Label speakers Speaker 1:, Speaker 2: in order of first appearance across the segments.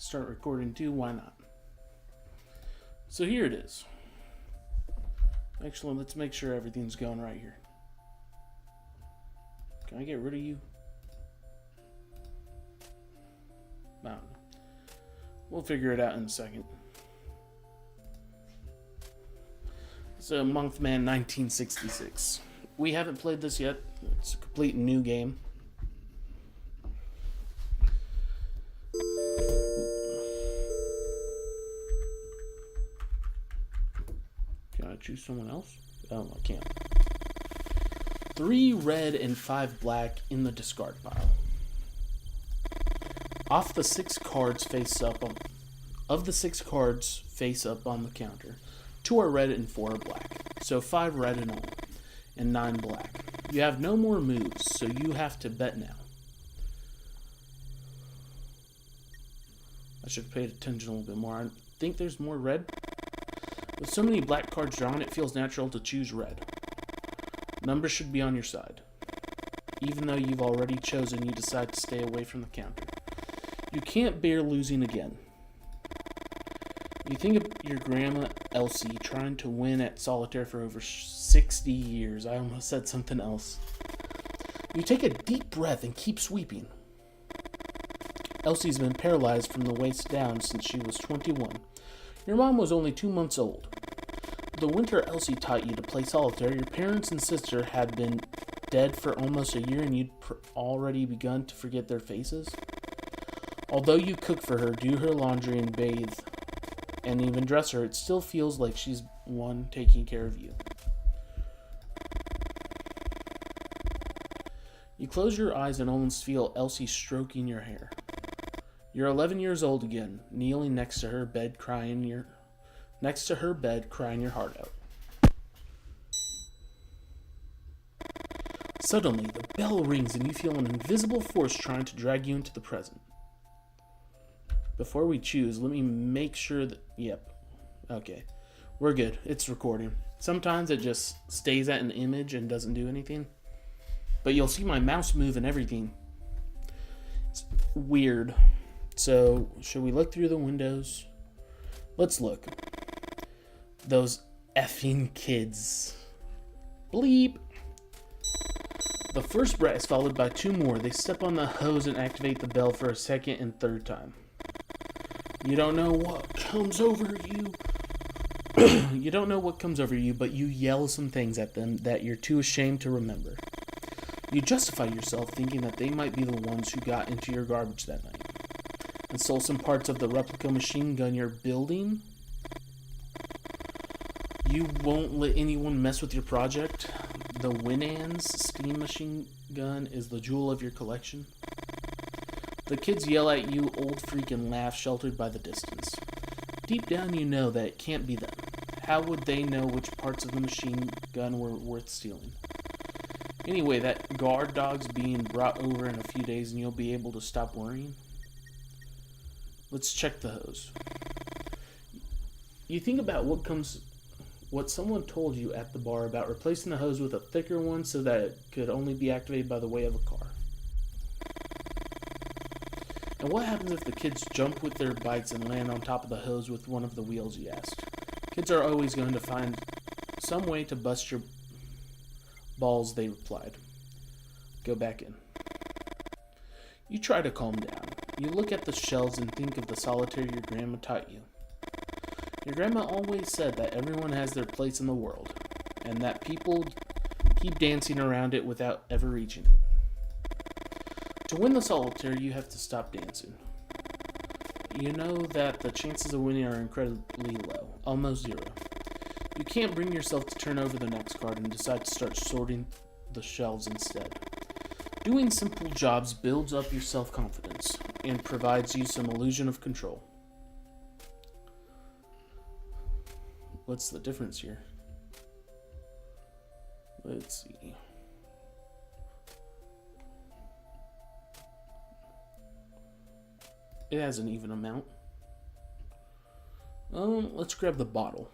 Speaker 1: start recording too, why not? So here it is. Actually, let's make sure everything's going right here. Can I get rid of you? I don't know. We'll figure it out in a second. So, Mothman 1966. We haven't played this yet. It's a complete new game. Can I choose someone else? Oh, I can't. 3 red and 5 black in the discard pile. Of the 6 cards face up on the counter, 2 are red and 4 are black. So 5 red in all, and 9 black. You have no more moves, so you have to bet now. I should have paid attention a little bit more. I think there's more red. With so many black cards drawn, it feels natural to choose red. Numbers should be on your side. Even though you've already chosen, you decide to stay away from the counter. You can't bear losing again. You think of your grandma Elsie trying to win at solitaire for over 60 years. I almost said something else. You take a deep breath and keep sweeping. Elsie's been paralyzed from the waist down since she was 21. Your mom was only 2 months old. The winter Elsie taught you to play solitaire, your parents and sister had been dead for almost a year and you'd already begun to forget their faces. Although you cook for her, do her laundry and bathe, and even dress her, it still feels like she's one taking care of you. You close your eyes and almost feel Elsie stroking your hair. You're 11 years old again, kneeling next to her bed, crying your heart out. Suddenly, the bell rings and you feel an invisible force trying to drag you into the present. Before we choose, let me make sure that... Yep. Okay. We're good. It's recording. Sometimes it just stays at an image and doesn't do anything. But you'll see my mouse move and everything. It's weird. So, should we look through the windows? Let's look. Those effing kids. Bleep. The first brat is followed by 2 more. They step on the hose and activate the bell for a second and third time. You don't know what comes over you. You don't know what comes over you, but you yell some things at them that you're too ashamed to remember. You justify yourself thinking that they might be the ones who got into your garbage that night and stole some parts of the replica machine gun you're building. You won't let anyone mess with your project. The Winans steam machine gun is the jewel of your collection. The kids yell at you, old freak, and laugh, sheltered by the distance. Deep down you know that it can't be them. How would they know which parts of the machine gun were worth stealing? Anyway, that guard dog's being brought over in a few days and you'll be able to stop worrying. Let's check the hose. You think about what someone told you at the bar about replacing the hose with a thicker one so that it could only be activated by the way of a car. And what happens if the kids jump with their bikes and land on top of the hose with one of the wheels, you asked? Kids are always going to find some way to bust your balls, they replied. Go back in. You try to calm down. You look at the shelves and think of the solitaire your grandma taught you. Your grandma always said that everyone has their place in the world, and that people keep dancing around it without ever reaching it. To win the solitaire, you have to stop dancing. You know that the chances of winning are incredibly low, almost 0. You can't bring yourself to turn over the next card and decide to start sorting the shelves instead. Doing simple jobs builds up your self-confidence and provides you some illusion of control. What's the difference here? Let's see. It has an even amount. Let's grab the bottle.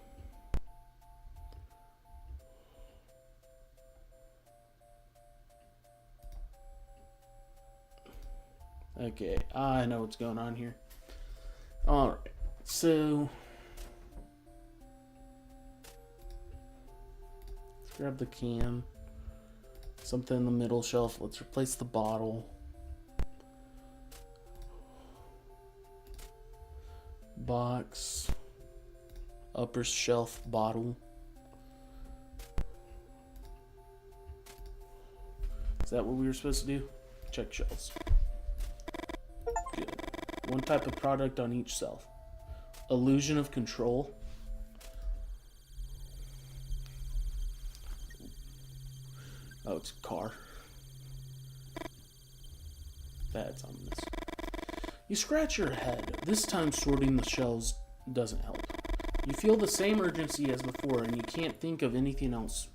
Speaker 1: Okay, I know what's going on here. Alright, so let's grab the can. Something in the middle shelf. Let's replace the bottle. Box. Upper shelf bottle. Is that what we were supposed to do? Check shelves. Good. One type of product on each shelf. Illusion of control. Oh, it's a car. That's ominous. You scratch your head. This time sorting the shelves doesn't help. You feel the same urgency as before, and you can't think of anything else.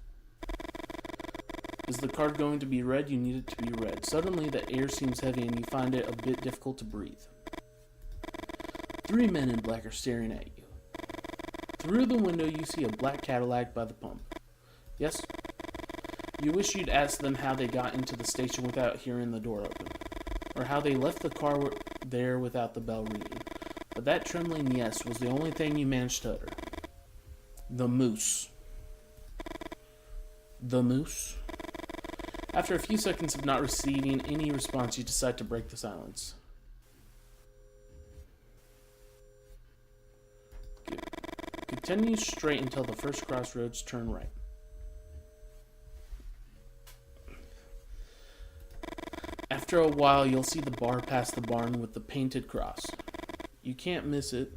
Speaker 1: Is the card going to be read? You need it to be read. Suddenly, the air seems heavy, and you find it a bit difficult to breathe. 3 men in black are staring at you. Through the window, you see a black Cadillac by the pump. Yes? You wish you'd asked them how they got into the station without hearing the door open, or how they left the car there without the bell ringing. But that trembling yes was the only thing you managed to utter. The moose. The moose? After a few seconds of not receiving any response, you decide to break the silence. Good. Continue straight until the first crossroads, turn right. After a while, you'll see the bar past the barn with the painted cross. You can't miss it.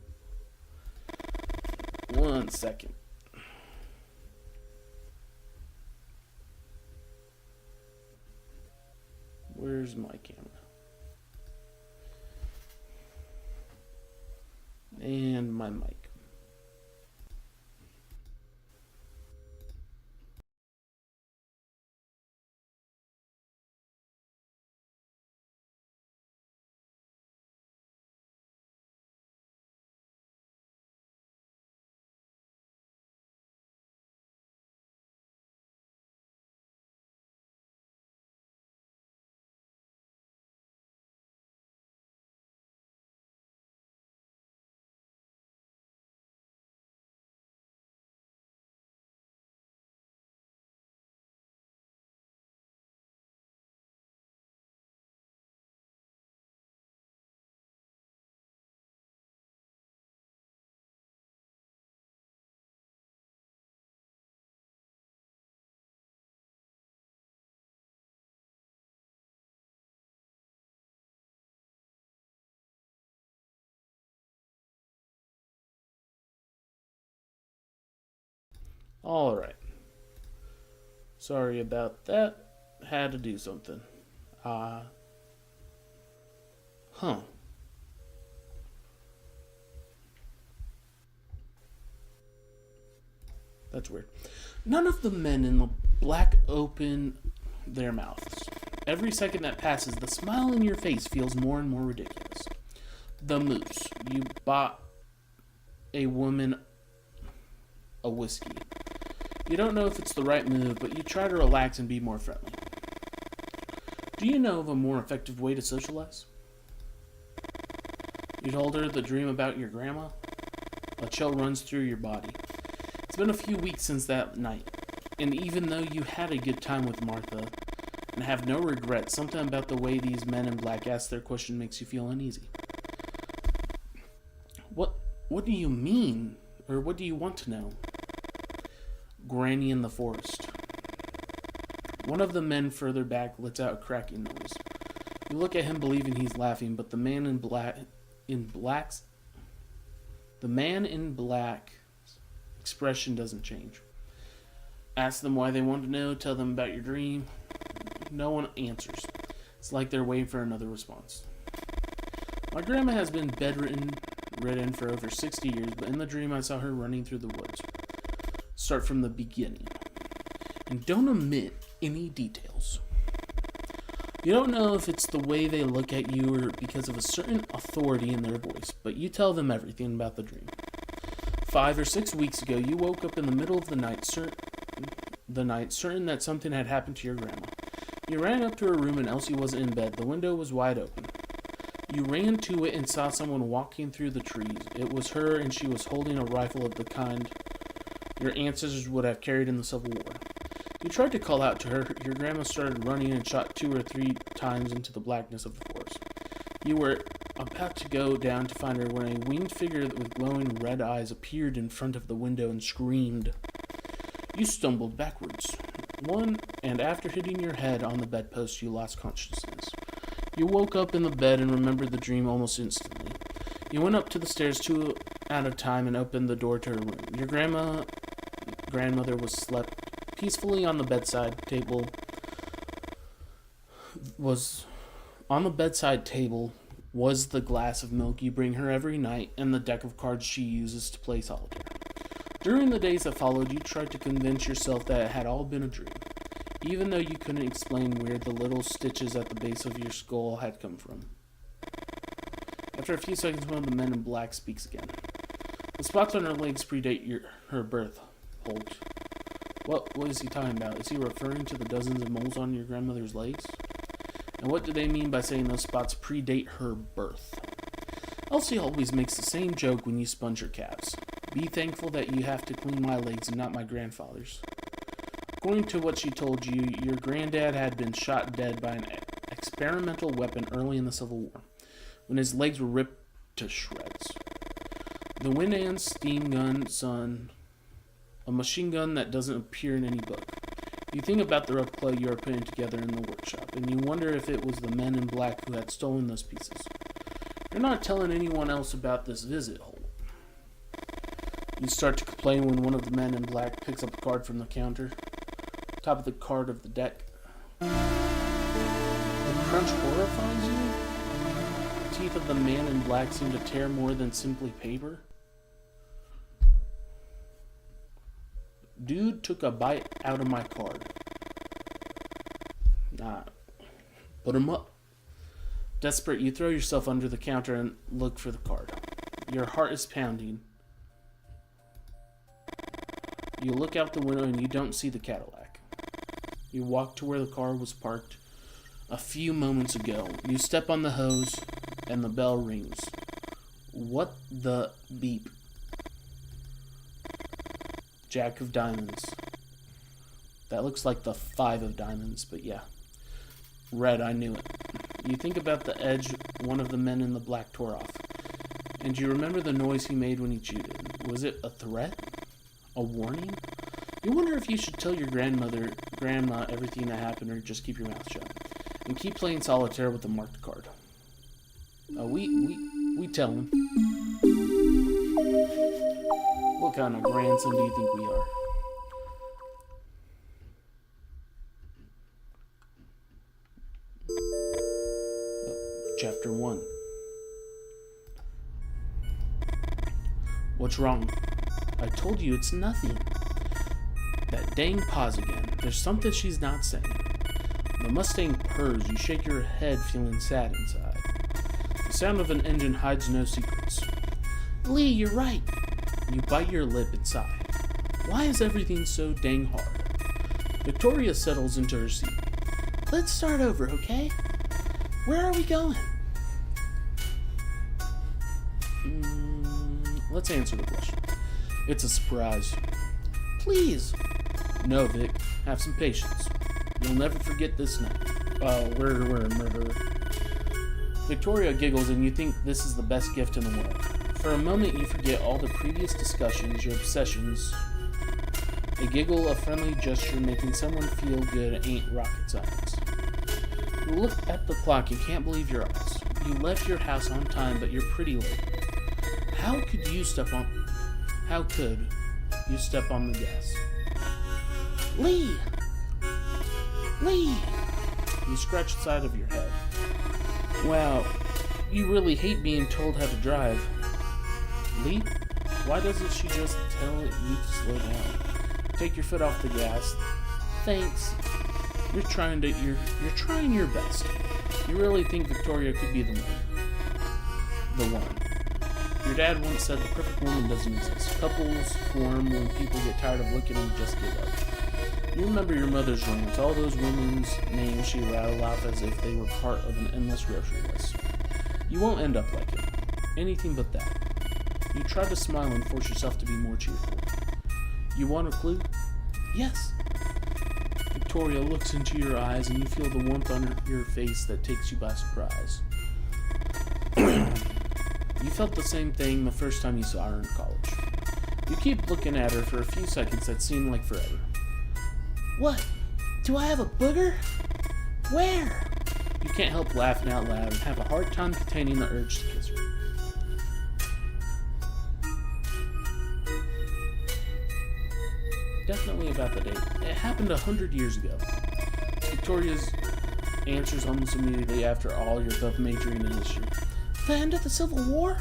Speaker 1: 1 second. Where's my camera? And my mic. Alright. Sorry about that. Had to do something. Huh. That's weird. None of the men in the black open their mouths. Every second that passes, the smile in your face feels more and more ridiculous. The moose. You bought a woman a whiskey. You don't know if it's the right move, but you try to relax and be more friendly. Do you know of a more effective way to socialize? You told her the dream about your grandma? A chill runs through your body. It's been a few weeks since that night, and even though you had a good time with Martha and have no regrets, something about the way these men in black ask their question makes you feel uneasy. What do you mean? Or what do you want to know? Granny in the forest. One of the men further back lets out a cracking noise. You look at him believing he's laughing, but the man in black's expression doesn't change. Ask them why they want to know, tell them about your dream. No one answers. It's like they're waiting for another response. My grandma has been bedridden for over 60 years, but in the dream I saw her running through the woods. Start from the beginning. And don't omit any details. You don't know if it's the way they look at you or because of a certain authority in their voice, but you tell them everything about the dream. 5 or 6 weeks ago, you woke up in the middle of the night, certain that something had happened to your grandma. You ran up to her room and Elsie wasn't in bed. The window was wide open. You ran to it and saw someone walking through the trees. It was her, and she was holding a rifle of the kind your ancestors would have carried in the Civil War. You tried to call out to her. Your grandma started running and shot 2 or 3 times into the blackness of the forest. You were about to go down to find her when a winged figure with glowing red eyes appeared in front of the window and screamed. You stumbled backwards. And after hitting your head on the bedpost, you lost consciousness. You woke up in the bed and remembered the dream almost instantly. You went up to the stairs 2 at a time and opened the door to her room. Your grandmother was slept peacefully on the bedside table. Was the glass of milk you bring her every night and the deck of cards she uses to play solitaire. During the days that followed, you tried to convince yourself that it had all been a dream, even though you couldn't explain where the little stitches at the base of your skull had come from. After a few seconds, one of the men in black speaks again. The spots on her legs predate her birth, Holt. What is he talking about? Is he referring to the dozens of moles on your grandmother's legs? And what do they mean by saying those spots predate her birth? Elsie always makes the same joke when you sponge her calves. Be thankful that you have to clean my legs and not my grandfather's. According to what she told you, your granddad had been shot dead by an experimental weapon early in the Civil War, when his legs were ripped to shreds. The Winans steam gun, son, a machine gun that doesn't appear in any book. You think about the replica you are putting together in the workshop, and you wonder if it was the men in black who had stolen those pieces. You're not telling anyone else about this visit, Holt. You start to complain when one of the men in black picks up a card from the counter. Top of the card of the deck. The crunch horrifies you? The teeth of the man in black seem to tear more than simply paper. Dude took a bite out of my card. Nah. Put him up. Desperate, you throw yourself under the counter and look for the card. Your heart is pounding. You look out the window and you don't see the Cadillac. You walk to where the car was parked a few moments ago. You step on the hose and the bell rings. What the beep? Jack of diamonds. That looks like the 5 of diamonds, but yeah. Red, I knew it. You think about the edge one of the men in the black tore off. And you remember the noise he made when he chewed it. Was it a threat? A warning? You wonder if you should tell your grandma everything that happened, or just keep your mouth shut. And keep playing solitaire with the marked card. We tell him. What kind of grandson do you think we are? Chapter 1. What's wrong? I told you it's nothing. That dang pause again. There's something she's not saying. The Mustang purrs. You shake your head, feeling sad inside. The sound of an engine hides no secrets. Lee, you're right. You bite your lip and sigh. Why is everything so dang hard? Victoria settles into her seat. Let's start over, okay? Where are we going? Let's answer the question. It's a surprise. Please. No, Vic. Have some patience. You'll never forget this night. We're a murderer. Victoria giggles and you think this is the best gift in the world. For a moment you forget all the previous discussions, your obsessions. A giggle, a friendly gesture, making someone feel good ain't rocket science. You look at the clock and can't believe your eyes. You left your house on time, but you're pretty late. How could you step on the gas? Lee! Lee! You scratch the side of your head. Wow, you really hate being told how to drive. Lee, why doesn't she just tell you to slow down? Take your foot off the gas. Thanks. You're trying your best. You really think Victoria could be the one? The one. Your dad once said the perfect woman doesn't exist. Couples form when people get tired of looking and just give up. You remember your mother's rants, all those women's names she rattled off as if they were part of an endless grocery list. You won't end up like him. Anything but that. You try to smile and force yourself to be more cheerful. You want a clue? Yes. Victoria looks into your eyes and you feel the warmth on your face that takes you by surprise. You felt the same thing the first time you saw her in college. You keep looking at her for a few seconds that seem like forever. What? Do I have a booger? Where? You can't help laughing out loud and have a hard time containing the urge to kiss her. Definitely about the date. It happened 100 years ago. Victoria's answers almost immediately after all you're both majoring in history. The end of the Civil War?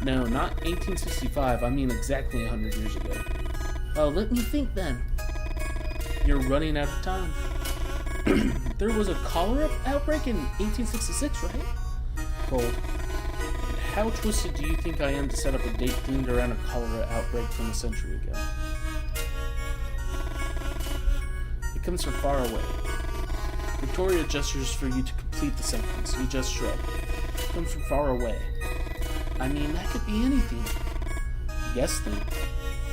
Speaker 1: No, not 1865. I mean exactly 100 years ago. Oh, let me think then. You're running out of time. There was a cholera outbreak in 1866, right? Cold. How twisted do you think I am to set up a date themed around a cholera outbreak from a century ago? It comes from far away. Victoria gestures for you to complete the sentence. You just shrug. It comes from far away. I mean, that could be anything. Guess then.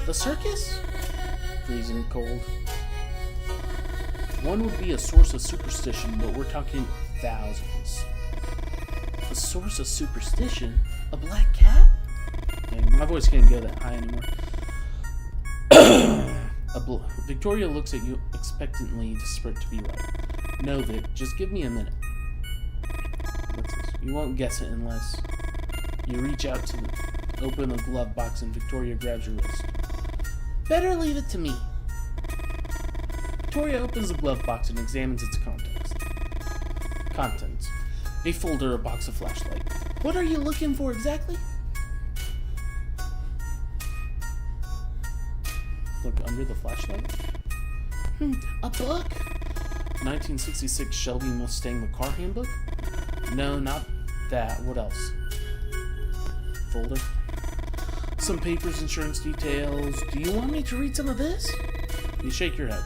Speaker 1: The circus? Freezing cold. One would be a source of superstition, but we're talking thousands. A source of superstition? A black cat? Dang, my voice can't go that high anymore. Victoria looks at you expectantly, desperate to be right. No, Vic, just give me a minute. What's this? You won't guess it unless you reach out to open the glove box and Victoria grabs your wrist. Better leave it to me. Victoria opens the glove box and examines its contents. A folder, a box of flashlight. What are you looking for exactly? Look under the flashlight. A book? 1966 Shelby Mustang the car handbook? No, not that. What else? Folder. Some papers, insurance details. Do you want me to read some of this? You shake your head.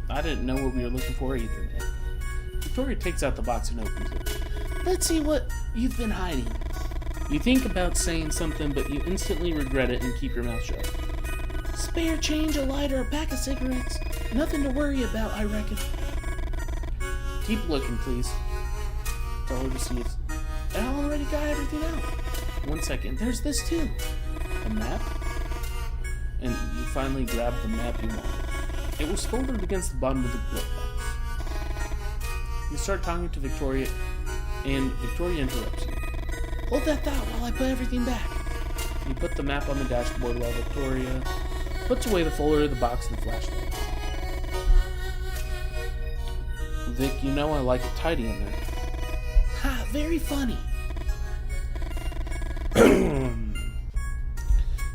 Speaker 1: I didn't know what we were looking for either, man. Victoria takes out the box and opens it. Let's see what you've been hiding. You think about saying something, but you instantly regret it and keep your mouth shut. Spare change, a lighter, a pack of cigarettes. Nothing to worry about, I reckon. Keep looking, please. Tell her to see if I already got everything out. 1 second. There's this too. A map? And you finally grab the map you wanted. It was folded against the bottom of the glove box. You start talking to Victoria, and Victoria interrupts you. Hold that thought while I put everything back. You put the map on the dashboard while Victoria puts away the folder, the box, and the flashlight. Vic, you know I like it tidy in there. Ha, very funny.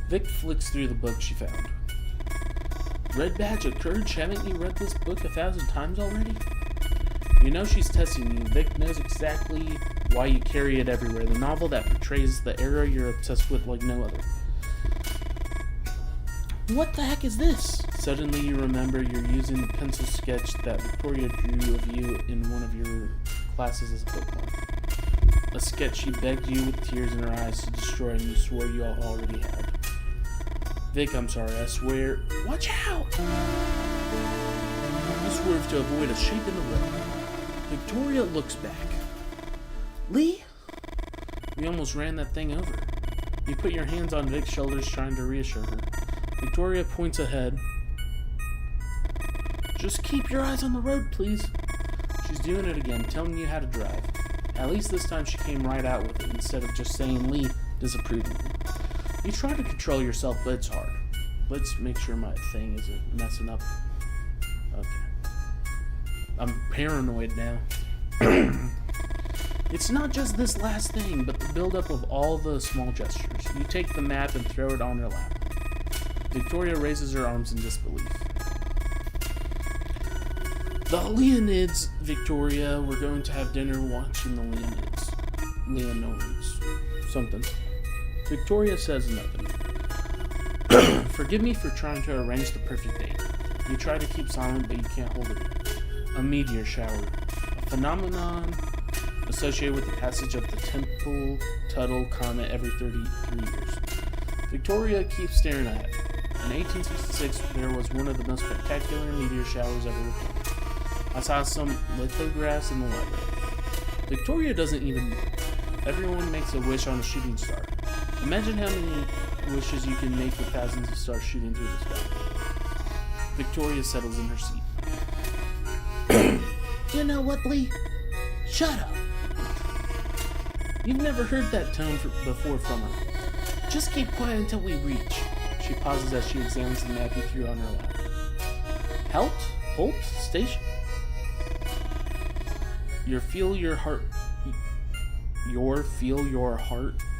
Speaker 1: Vic flicks through the book she found. Red Badge of Courage, haven't you read this book 1,000 times already? You know she's testing you. Vic knows exactly why you carry it everywhere. The novel that portrays the era you're obsessed with like no other. What the heck is this? Suddenly you remember you're using the pencil sketch that Victoria drew of you in one of your classes as a bookmark. A sketch she begged you with tears in her eyes to destroy and you swore you all already had. Vic, I'm sorry, I swear. Watch out! You swerve to avoid a shape in the road. Victoria looks back. Lee? We almost ran that thing over. You put your hands on Vic's shoulders trying to reassure her. Victoria points ahead. Just keep your eyes on the road, please. She's doing it again, telling you how to drive. At least this time she came right out with it instead of just saying Lee disapprovingly. You try to control yourself, but it's hard. Let's make sure my thing isn't messing up. Okay. I'm paranoid now. It's not just this last thing, but the buildup of all the small gestures. You take the map and throw it on her lap. Victoria raises her arms in disbelief. The Leonids, Victoria. We're going to have dinner watching the Leonids. Leonids. Something. Victoria says nothing. Forgive me for trying to arrange the perfect date. You try to keep silent, but you can't hold it in. A meteor shower. A phenomenon associated with the passage of the Temple-Tuttle Comet every 33 years. Victoria keeps staring at it. In 1866, there was one of the most spectacular meteor showers ever recorded. I saw some lithographs in the library. Victoria doesn't even know. Everyone makes a wish on a shooting star. Imagine how many wishes you can make with thousands of stars shooting through the sky. Victoria settles in her seat. You know what, Lee? Shut up. You've never heard that tone before from her. Just keep quiet until we reach. She pauses as she examines the map you threw on her lap. Holt Station? You feel your heart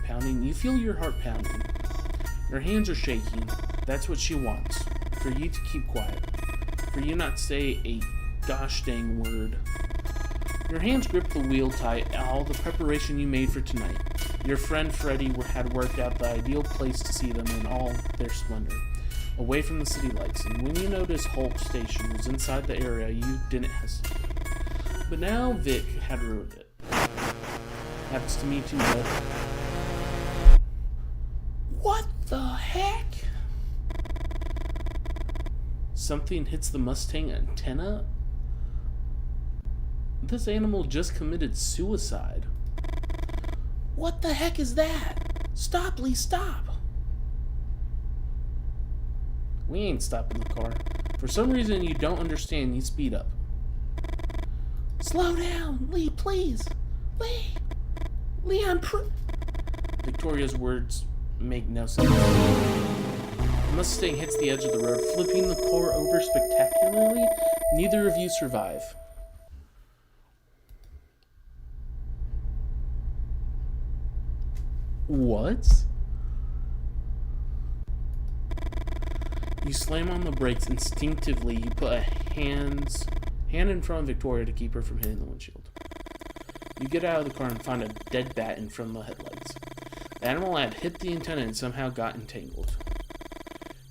Speaker 1: pounding. You feel your heart pounding. Your hands are shaking. That's what she wants. For you to keep quiet. For you not to say a gosh dang word. Your hands grip the wheel tight, all the preparation you made for tonight. Your friend Freddie had worked out the ideal place to see them in all their splendor, away from the city lights, and when you noticed Holt Station was inside the area, you didn't hesitate. But now Vic had ruined it. Happens to me too, bud. What the heck? Something hits the Mustang antenna? This animal just committed suicide. What the heck is that? Stop, Lee, stop! We ain't stopping the car. For some reason you don't understand, you speed up. Slow down, Lee, please! Lee, Victoria's words make no sense. The Mustang hits the edge of the road, flipping the car over spectacularly. Neither of you survive. What? You slam on the brakes instinctively. You put a hand in front of Victoria to keep her from hitting the windshield. You get out of the car and find a dead bat in front of the headlights. The animal had hit the antenna and somehow got entangled.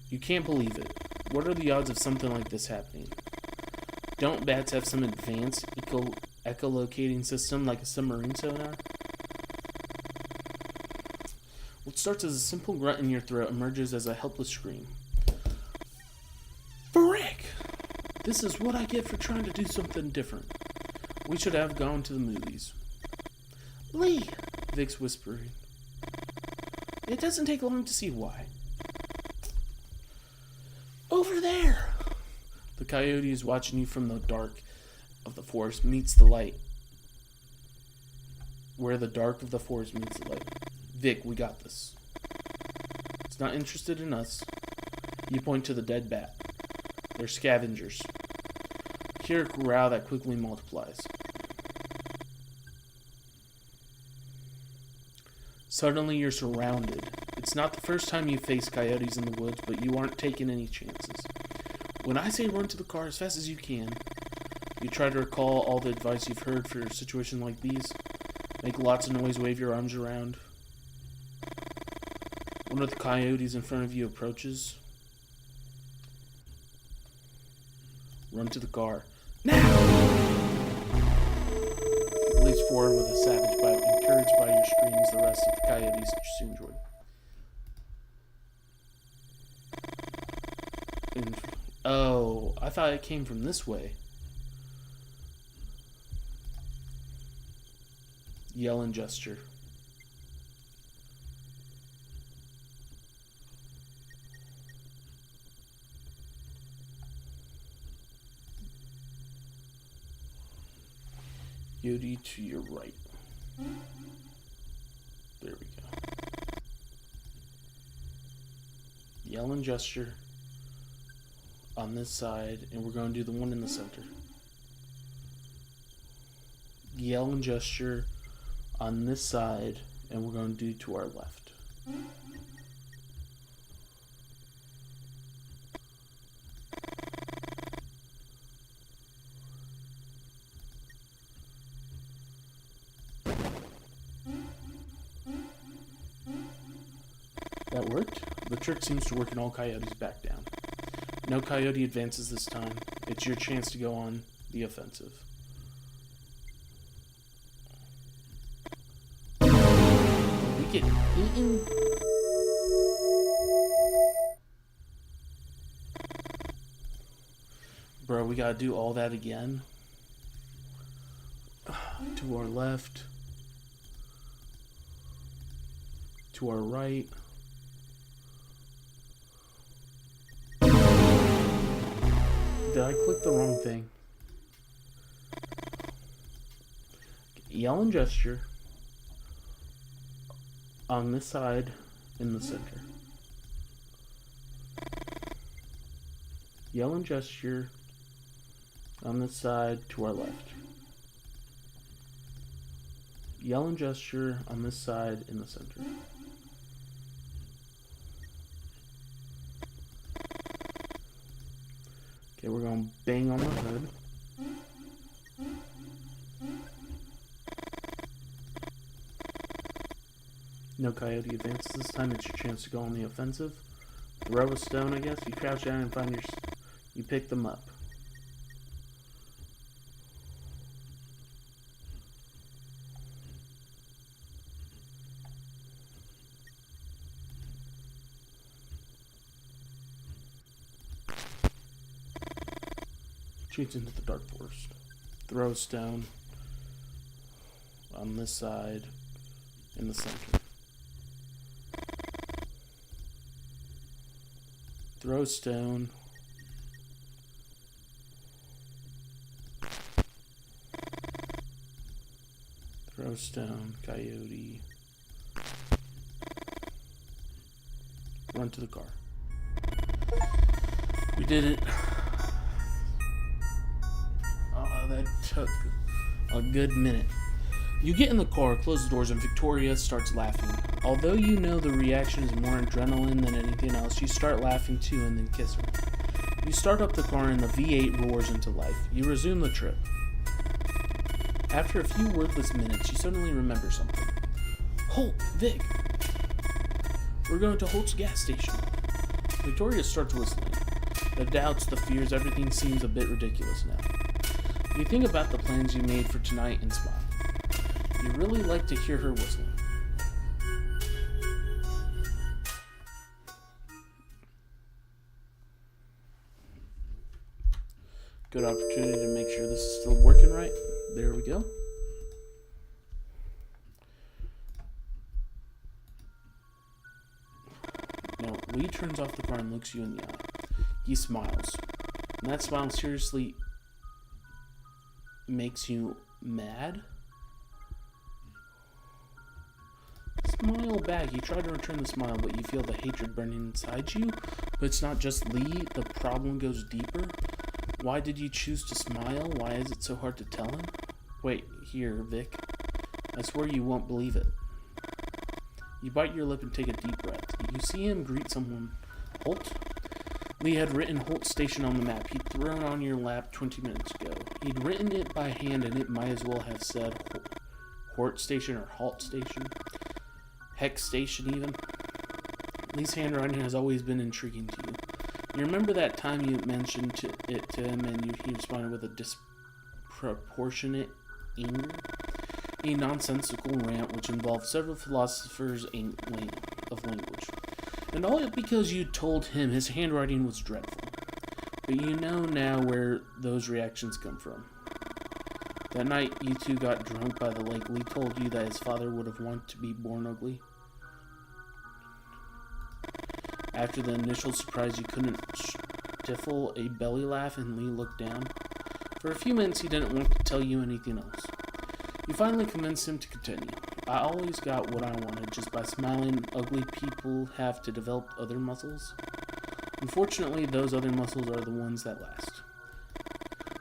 Speaker 1: You can't believe it. What are the odds of something like this happening? Don't bats have some advanced echolocating system like a submarine sonar? What starts as a simple grunt in your throat emerges as a helpless scream. Frick! This is what I get for trying to do something different. We should have gone to the movies. Lee, Vic's whispering. It doesn't take long to see why. Over there! The coyote is watching you from the dark of the forest meets the light. Where the dark of the forest meets the light. Vic, we got this. It's not interested in us. You point to the dead bat. They're scavengers. Hear a growl that quickly multiplies. Suddenly you're surrounded. It's not the first time you face coyotes in the woods, but you aren't taking any chances. When I say run to the car as fast as you can, you try to recall all the advice you've heard for a situation like these. Make lots of noise, wave your arms around. One of the coyotes in front of you approaches. Run to the car. Now! He leaps forward with a savage bite. Encouraged by your screams, the rest of the coyotes soon join. Oh, I thought it came from this way. Yell and gesture. Yodi to your right. There we go. Yell and gesture on this side, and we're going to do the one in the center. Yell and gesture on this side, and we're going to do to our left. That worked. The trick seems to work and all coyotes back down. No coyote advances this time. It's your chance to go on the offensive. getting eaten. Bro, we gotta do all that again. To our left. To our right. Did I click the wrong thing? Yell and gesture on this side in the center. Yell and gesture on this side to our left. Yell and gesture on this side in the center. Okay, we're going to bang on the hood. No coyote advances this time. It's your chance to go on the offensive. Throw a stone, I guess. You crouch down and find you pick them up. Retreats into the dark forest. Throw a stone on this side in the center. Throw a stone. Throw a stone, coyote. Run to the car. We did it. That took a good minute. You get in the car, close the doors, and Victoria starts laughing. Although you know the reaction is more adrenaline than anything else, you start laughing too and then kiss her. You start up the car and the V8 roars into life. You resume the trip. After a few wordless minutes, you suddenly remember something. Holt, Vic. We're going to Holt's gas station. Victoria starts whistling. The doubts, the fears, everything seems a bit ridiculous now. You think about the plans you made for tonight and smile. You really like to hear her whistling. Good opportunity to make sure this is still working right. There we go. Now, Lee turns off the car and looks you in the eye. He smiles. And that smile seriously makes you mad? Smile back. You try to return the smile, but you feel the hatred burning inside you. But it's not just Lee. The problem goes deeper. Why did you choose to smile? Why is it so hard to tell him? Wait, here, Vic. I swear you won't believe it. You bite your lip and take a deep breath. You see him greet someone. Holt? Lee had written Holt Station on the map. He'd thrown on your lap 20 minutes ago. He'd written it by hand, and it might as well have said Hort Station or Halt Station. Hex Station, even. Lee's handwriting has always been intriguing to you. You remember that time you mentioned it to him, and he responded with a disproportionate anger? A nonsensical rant which involved several philosophers of language. And all because you told him his handwriting was dreadful. But you know now where those reactions come from. That night you two got drunk by the lake. Lee told you that his father would have wanted to be born ugly. After the initial surprise, you couldn't stifle a belly laugh, and Lee looked down. For a few minutes he didn't want to tell you anything else. You finally convinced him to continue. I always got what I wanted just by smiling. Ugly people have to develop other muscles. Unfortunately, those other muscles are the ones that last.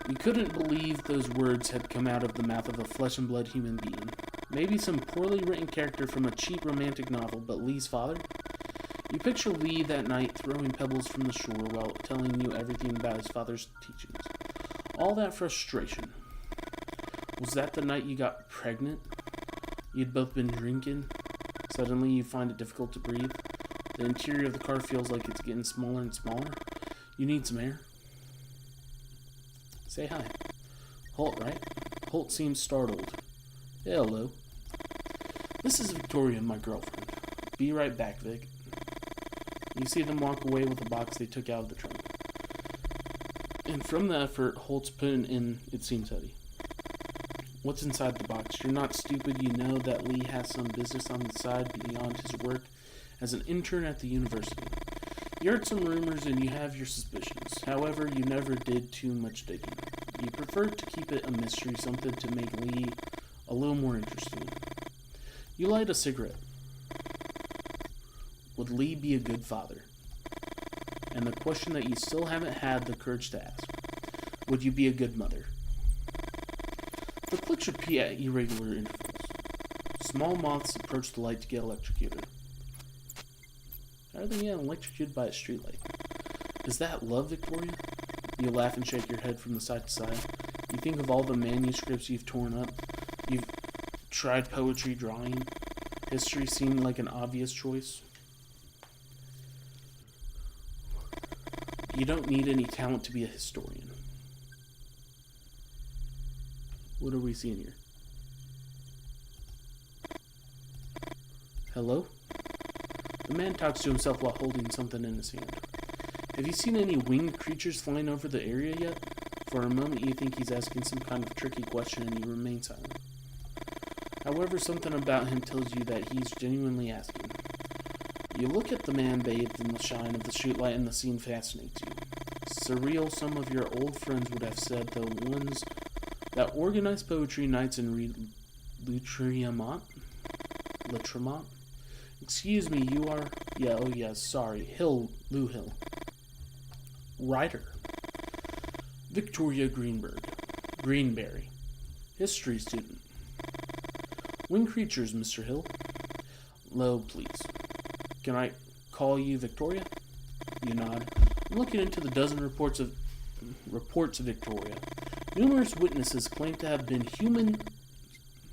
Speaker 1: You couldn't believe those words had come out of the mouth of a flesh and blood human being. Maybe some poorly written character from a cheap romantic novel, but Lee's father? You picture Lee that night throwing pebbles from the shore while telling you everything about his father's teachings. All that frustration. Was that the night you got pregnant? You'd both been drinking. Suddenly you find it difficult to breathe. The interior of the car feels like it's getting smaller and smaller. You need some air. Say hi. Holt, right? Holt seems startled. Hello. This is Victoria, my girlfriend. Be right back, Vic. You see them walk away with a box they took out of the trunk. And from the effort Holt's put in, it seems heavy. What's inside the box? You're not stupid. You know that Lee has some business on the side beyond his work as an intern at the university. You heard some rumors and you have your suspicions. However, you never did too much digging. You preferred to keep it a mystery, something to make Lee a little more interesting. You light a cigarette. Would Lee be a good father? And the question that you still haven't had the courage to ask. Would you be a good mother? The clicks repeat at irregular intervals. Small moths approach the light to get electrocuted. How are they getting electrocuted by a streetlight? Is that love, Victoria? You laugh and shake your head from the side to side. You think of all the manuscripts you've torn up. You've tried poetry, drawing. History seemed like an obvious choice. You don't need any talent to be a historian. What are we seeing here? Hello? The man talks to himself while holding something in his hand. Have you seen any winged creatures flying over the area yet? For a moment you think he's asking some kind of tricky question and you remain silent. However, something about him tells you that he's genuinely asking. You look at the man bathed in the shine of the streetlight and the scene fascinates you. Surreal, some of your old friends would have said, the ones that organize poetry nights and read Loutremont? Excuse me, you are... Yeah, oh yes, sorry. Lou Hill. Writer. Victoria Greenberry. History student. Winged creatures, Mr. Hill. Low, please. Can I call you Victoria? You nod. I'm looking into the dozen reports of Victoria. Numerous witnesses claim to have been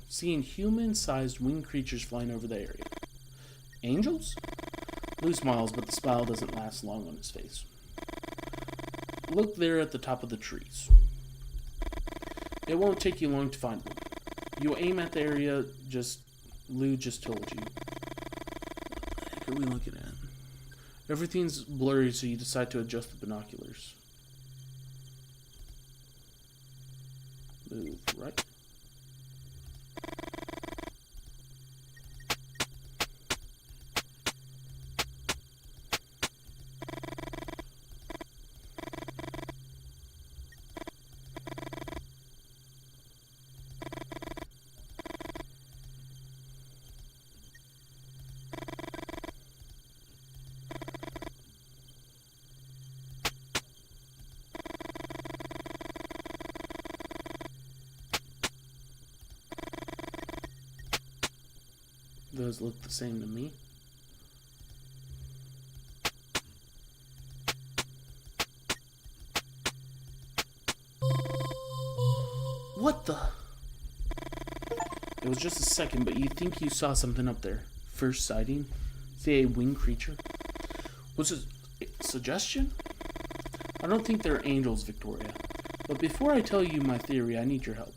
Speaker 1: seen human-sized winged creatures flying over the area. Angels? Lou smiles, but the smile doesn't last long on his face. Look there at the top of the trees. It won't take you long to find one. You aim at the area Lou just told you. What the heck are we looking at? Everything's blurry, so you decide to adjust the binoculars. Move right. Those look the same to me. What the? It was just a second, but you think you saw something up there. First sighting? Say a winged creature? Was it a suggestion? I don't think they're angels, Victoria. But before I tell you my theory, I need your help.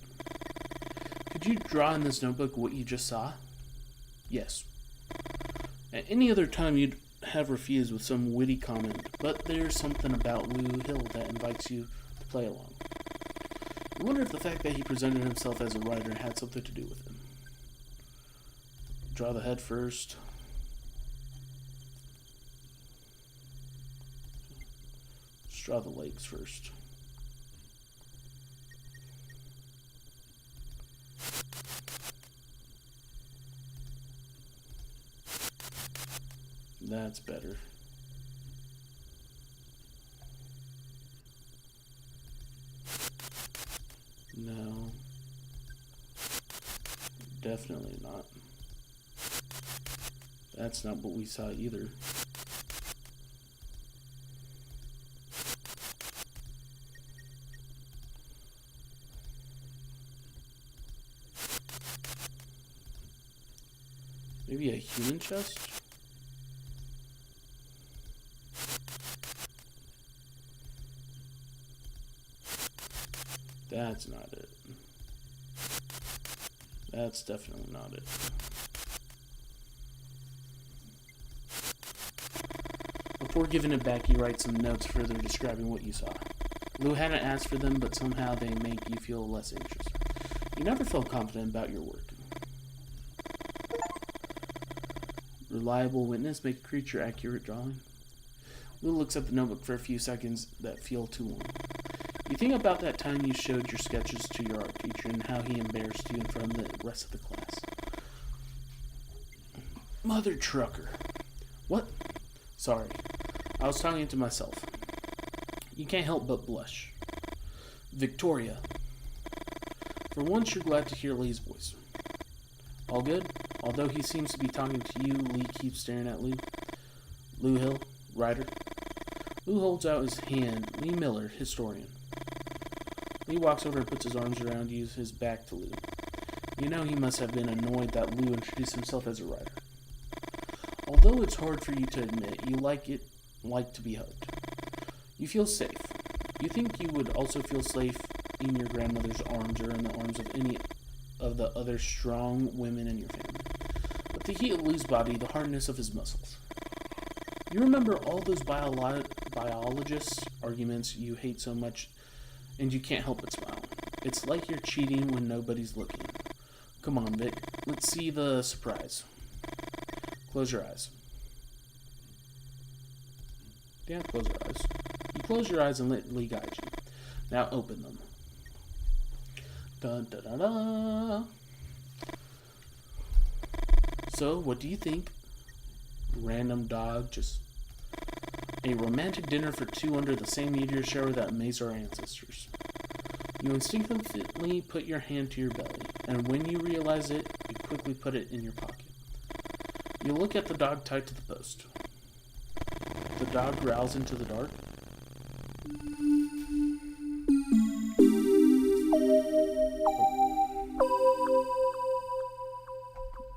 Speaker 1: Could you draw in this notebook what you just saw? Yes. At any other time you'd have refused with some witty comment, but there's something about Lou Hill that invites you to play along. You wonder if the fact that he presented himself as a writer had something to do with him. Draw the head first. Just draw the legs first. That's better. No. Definitely not. That's not what we saw either. Maybe a human chest? That's not it. That's definitely not it. Before giving it back, you write some notes further describing what you saw. Lou hadn't asked for them, but somehow they make you feel less anxious. You never felt confident about your work. Reliable witness, make a creature accurate drawing. Lou looks at the notebook for a few seconds that feel too long. You think about that time you showed your sketches to your art teacher and how he embarrassed you in front of the rest of the class. Mother trucker. What? Sorry. I was talking to myself. You can't help but blush. Victoria. For once, you're glad to hear Lee's voice. All good? Although he seems to be talking to you, Lee keeps staring at Lou. Lou Hill, writer. Lou holds out his hand. Lee Miller, historian. Lee walks over and puts his arms around you, his back to Lou. You know he must have been annoyed that Lou introduced himself as a writer. Although it's hard for you to admit, you like to be hugged. You feel safe. You think you would also feel safe in your grandmother's arms or in the arms of any of the other strong women in your family. But the heat of Lou's body, the hardness of his muscles. You remember all those biologists' arguments you hate so much, and you can't help but smile. It's like you're cheating when nobody's looking. Come on, Vic. Let's see the surprise. Close your eyes. Yeah, close your eyes. You close your eyes and let Lee guide you. Now open them. Dun, da, da, da. So, what do you think? Random dog, just a romantic dinner for two under the same meteor shower that amazed our ancestors. You instinctively put your hand to your belly, and when you realize it, you quickly put it in your pocket. You look at the dog tied to the post. The dog growls into the dark.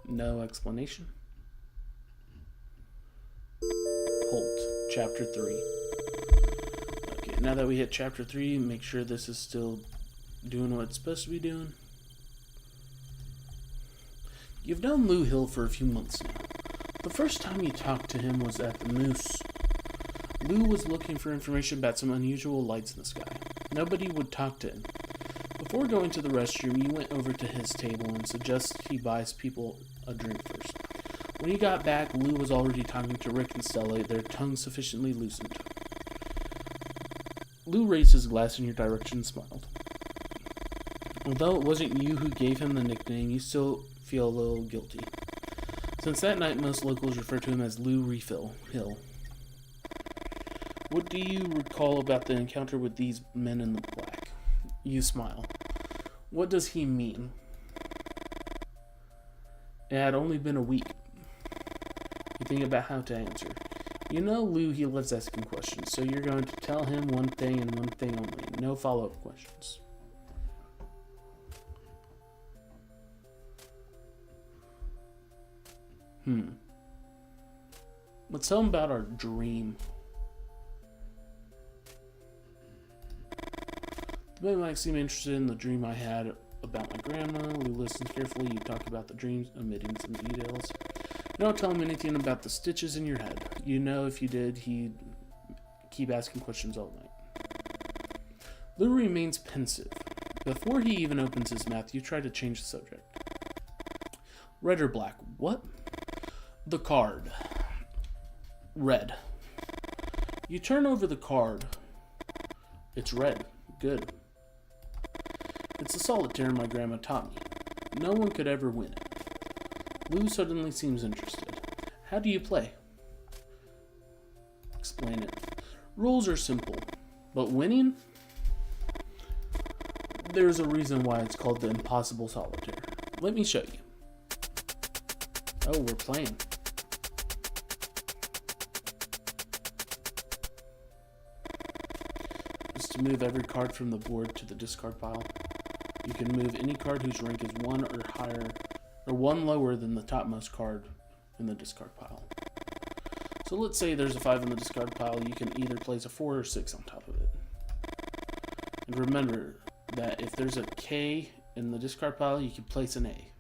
Speaker 1: No explanation. Halt. Chapter 3. Okay, now that we hit Chapter 3, make sure this is still doing what it's supposed to be doing. You've known Lou Hill for a few months now. The first time you talked to him was at the Moose. Lou was looking for information about some unusual lights in the sky. Nobody would talk to him. Before going to the restroom, you went over to his table and suggested he buys people a drink first. When you got back, Lou was already talking to Rick and Stella, their tongues sufficiently loosened. Lou raised his glass in your direction and smiled. Although it wasn't you who gave him the nickname, you still feel a little guilty. Since that night, most locals refer to him as Lou Refill Hill. What do you recall about the encounter with these men in the black? You smile. What does he mean? It had only been a week. You think about how to answer. You know Lou, he loves asking questions, so you're going to tell him one thing and one thing only. No follow-up questions. Let's tell him about our dream. The man might seem interested in the dream I had about my grandma. Lou listens carefully. You talk about the dreams, omitting some details. You don't tell him anything about the stitches in your head. You know if you did, he'd keep asking questions all night. Lou remains pensive. Before he even opens his mouth, you try to change the subject. Red or black? What? The card. Red. You turn over the card. It's red. Good. It's a solitaire my grandma taught me. No one could ever win it. Lou suddenly seems interested. How do you play? Explain it. Rules are simple, but winning? There's a reason why it's called the impossible solitaire. Let me show you. Oh, we're playing. Is to move every card from the board to the discard pile. You can move any card whose rank is 1 or higher, or 1 lower than the topmost card in the discard pile. So let's say there's a 5 in the discard pile. You can either place a 4 or 6 on top of it. And remember that if there's a K in the discard pile, you can place an A.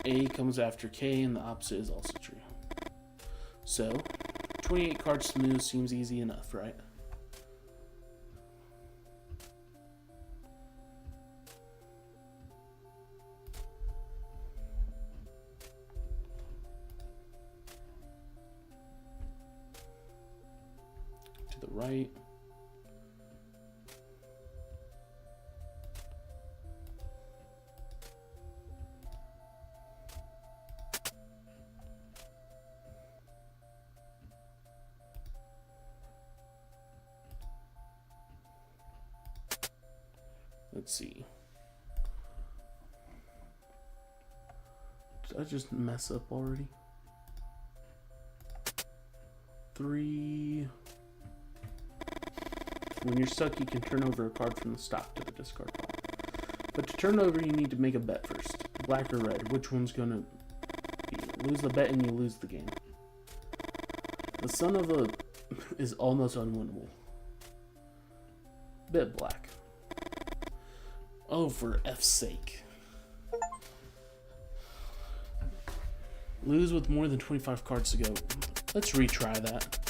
Speaker 1: A comes after K, and the opposite is also true. So, 28 cards smooth seems easy enough, right? To the right. Let's see. Did I just mess up already? 3. When you're stuck, you can turn over a card from the stock to the discard pile. But to turn over, you need to make a bet first. Black or red, which one's gonna be? Lose the bet and you lose the game. The son of a is almost unwinnable. Bet black. Oh, for F's sake. Lose with more than 25 cards to go. Let's retry that.